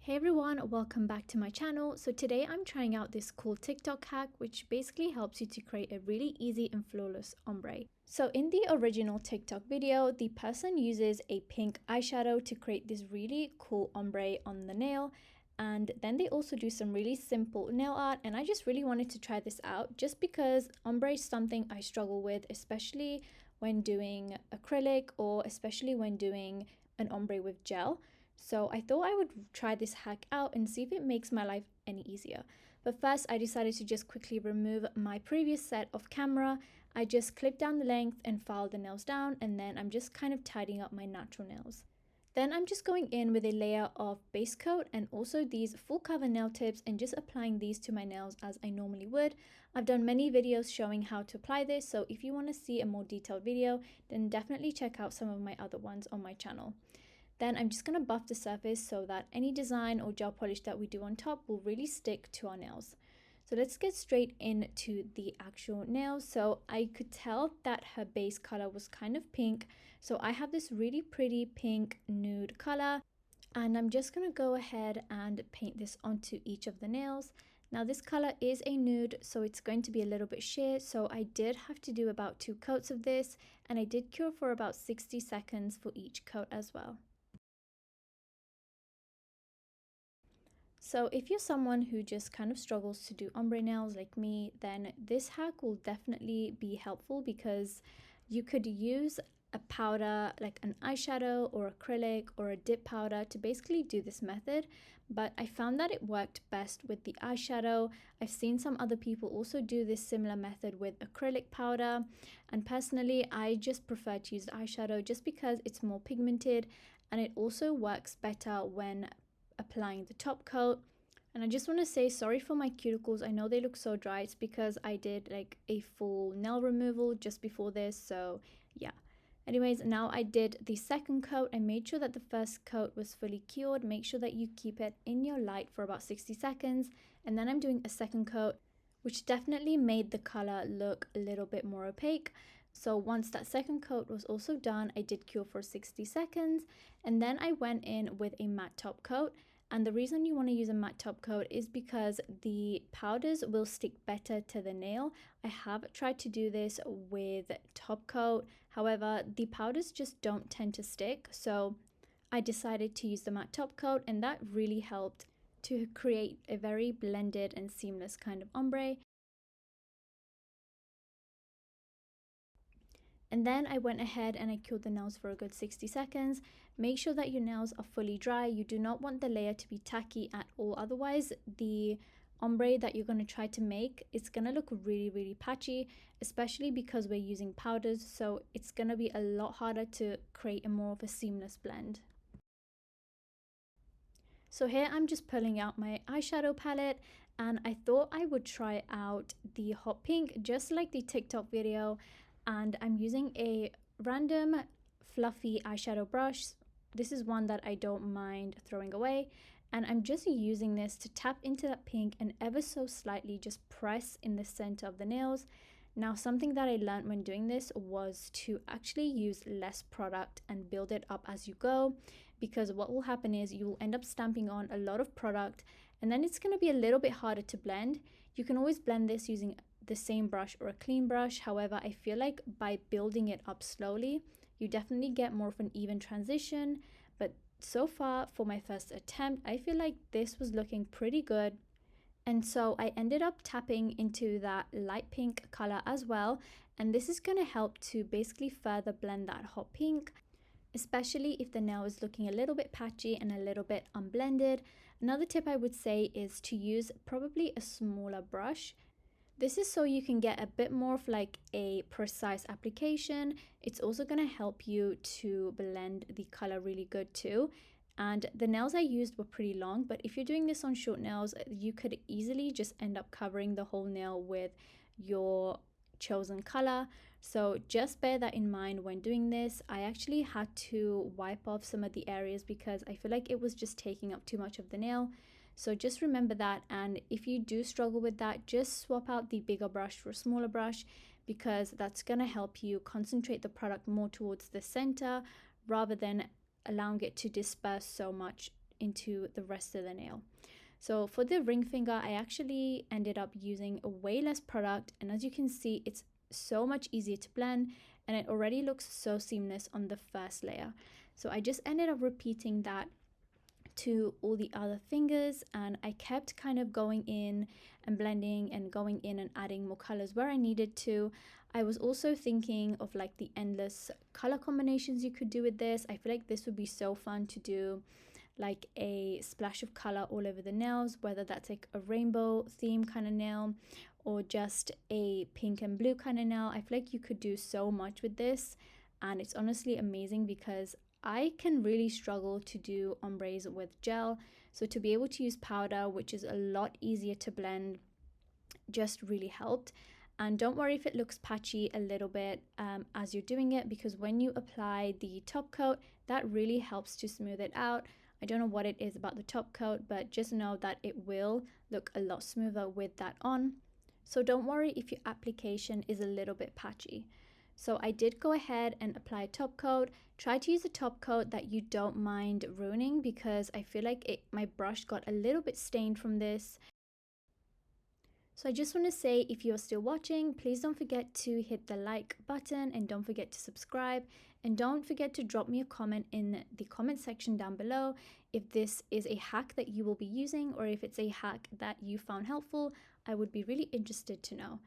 Hey everyone, welcome back to my channel. So today I'm trying out this cool TikTok hack which basically helps you to create a really easy and flawless ombre. So in the original TikTok video, the person uses a pink eyeshadow to create this really cool ombre on the nail, and then they also do some really simple nail art, and I just really wanted to try this out just because ombre is something I struggle with, especially when doing acrylic or especially when doing an ombre with gel. So I thought I would try this hack out and see if it makes my life any easier. But first I decided to just quickly remove my previous set of camera. I just clipped down the length and filed the nails down, and then I'm just kind of tidying up my natural nails. Then I'm just going in with a layer of base coat and also these full cover nail tips and just applying these to my nails as I normally would. I've done many videos showing how to apply this, so if you want to see a more detailed video, then definitely check out some of my other ones on my channel. Then I'm just going to buff the surface so that any design or gel polish that we do on top will really stick to our nails. So let's get straight into the actual nails. So I could tell that her base color was kind of pink. So I have this really pretty pink nude color, and I'm just going to go ahead and paint this onto each of the nails. Now this color is a nude, so it's going to be a little bit sheer, so I did have to do about 2 coats of this, and I did cure for about 60 seconds for each coat as well. So if you're someone who just kind of struggles to do ombre nails like me, then this hack will definitely be helpful because you could use a powder like an eyeshadow or acrylic or a dip powder to basically do this method, but I found that it worked best with the eyeshadow. I've seen some other people also do this similar method with acrylic powder, and personally I just prefer to use the eyeshadow just because it's more pigmented and it also works better when applying the top coat. And I just want to say sorry for my cuticles. I know they look so dry. It's because I did like a full nail removal just before this, so yeah. Anyways, now I did the second coat. I made sure that the first coat was fully cured. Make sure that you keep it in your light for about 60 seconds, and then I'm doing a second coat, which definitely made the color look a little bit more opaque. So once that second coat was also done, I did cure for 60 seconds, and then I went in with a matte top coat. And the reason you want to use a matte top coat is because the powders will stick better to the nail. I have tried to do this with top coat, however, the powders just don't tend to stick. So I decided to use the matte top coat, and that really helped to create a very blended and seamless kind of ombre. And then I went ahead and I cured the nails for a good 60 seconds. Make sure that your nails are fully dry. You do not want the layer to be tacky at all. Otherwise, the ombre that you're going to try to make, it's going to look really patchy, especially because we're using powders. So it's going to be a lot harder to create a more of a seamless blend. So here I'm just pulling out my eyeshadow palette, and I thought I would try out the hot pink just like the TikTok video, and I'm using a random fluffy eyeshadow brush. This is one that I don't mind throwing away, and I'm just using this to tap into that pink and ever so slightly just press in the center of the nails. Now, something that I learned when doing this was to actually use less product and build it up as you go, because what will happen is you will end up stamping on a lot of product, and then it's going to be a little bit harder to blend. You can always blend this using the same brush or a clean brush. However, I feel like by building it up slowly, you definitely get more of an even transition. But so far for my first attempt, I feel like this was looking pretty good. And so I ended up tapping into that light pink color as well. And this is going to help to basically further blend that hot pink, especially if the nail is looking a little bit patchy and a little bit unblended. Another tip I would say is to use probably a smaller brush. This is so you can get a bit more of like a precise application. It's also going to help you to blend the color really good too. And the nails I used were pretty long, but if you're doing this on short nails, you could easily just end up covering the whole nail with your chosen color. So just bear that in mind when doing this. I actually had to wipe off some of the areas because I feel like it was just taking up too much of the nail. So just remember that, and if you do struggle with that, just swap out the bigger brush for a smaller brush, because that's going to help you concentrate the product more towards the center rather than allowing it to disperse so much into the rest of the nail. So for the ring finger, I actually ended up using way less product, and as you can see, it's so much easier to blend, and it already looks so seamless on the first layer. So I just ended up repeating that to all the other fingers, and I kept kind of going in and blending and going in and adding more colors where I needed to. I was also thinking of like the endless color combinations you could do with this. I feel like this would be so fun to do, like a splash of color all over the nails, whether that's like a rainbow theme kind of nail or just a pink and blue kind of nail. I feel like you could do so much with this, and it's honestly amazing because I can really struggle to do ombres with gel. So to be able to use powder, which is a lot easier to blend, just really helped. And don't worry if it looks patchy a little bit as you're doing it, because when you apply the top coat, that really helps to smooth it out. I don't know what it is about the top coat, but just know that it will look a lot smoother with that on. So don't worry if your application is a little bit patchy. So I did go ahead and apply a top coat. Try to use a top coat that you don't mind ruining, because I feel like my brush got a little bit stained from this. So I just want to say, if you're still watching, please don't forget to hit the like button and don't forget to subscribe, and don't forget to drop me a comment in the comment section down below if this is a hack that you will be using or if it's a hack that you found helpful. I would be really interested to know.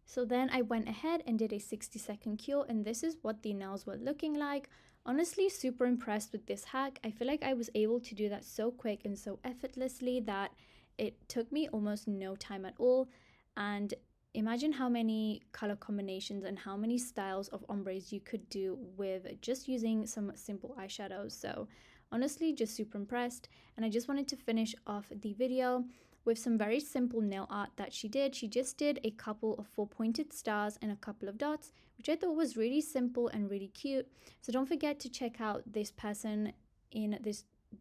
So then I went ahead and did a 60-second cure, and this is what the nails were looking like. Honestly, super impressed with this hack. I feel like I was able to do that so quick and so effortlessly that it took me almost no time at all. And imagine how many color combinations and how many styles of ombres you could do with just using some simple eyeshadows. So honestly, just super impressed. And I just wanted to finish off the video with some very simple nail art that she did. She just did a couple of 4-pointed stars and a couple of dots, which I thought was really simple and really cute. So don't forget to check out this person in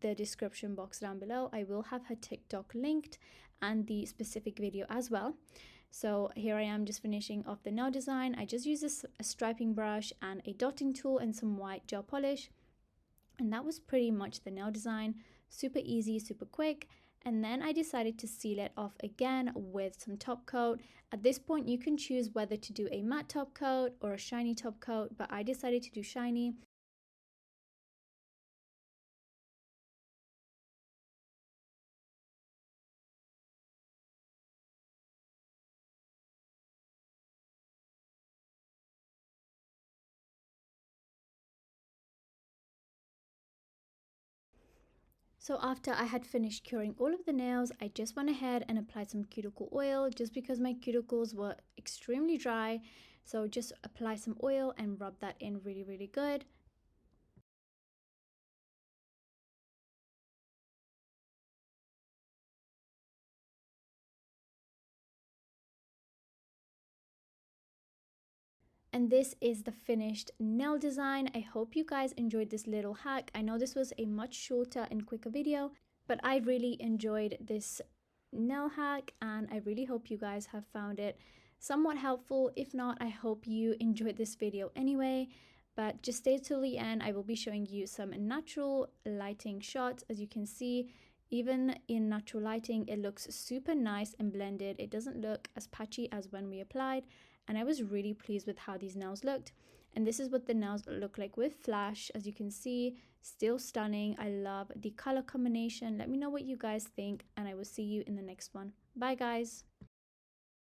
the description box down below. I will have her TikTok linked and the specific video as well. So here I am just finishing off the nail design. I just used a striping brush and a dotting tool and some white gel polish. And that was pretty much the nail design. Super easy, super quick. And then I decided to seal it off again with some top coat. At this point, you can choose whether to do a matte top coat or a shiny top coat, but I decided to do shiny. So after I had finished curing all of the nails, I just went ahead and applied some cuticle oil just because my cuticles were extremely dry. So just apply some oil and rub that in really, really good. And this is the finished nail design. I hope you guys enjoyed this little hack. I know this was a much shorter and quicker video, but I really enjoyed this nail hack and I really hope you guys have found it somewhat helpful. If not, I hope you enjoyed this video anyway. But just stay till the end. I will be showing you some natural lighting shots. As you can see, even in natural lighting, it looks super nice and blended. It doesn't look as patchy as when we applied, and I was really pleased with how these nails looked. And this is what the nails look like with flash. As you can see, still stunning. I love the color combination. Let me know what you guys think, and I will see you in the next one. Bye guys.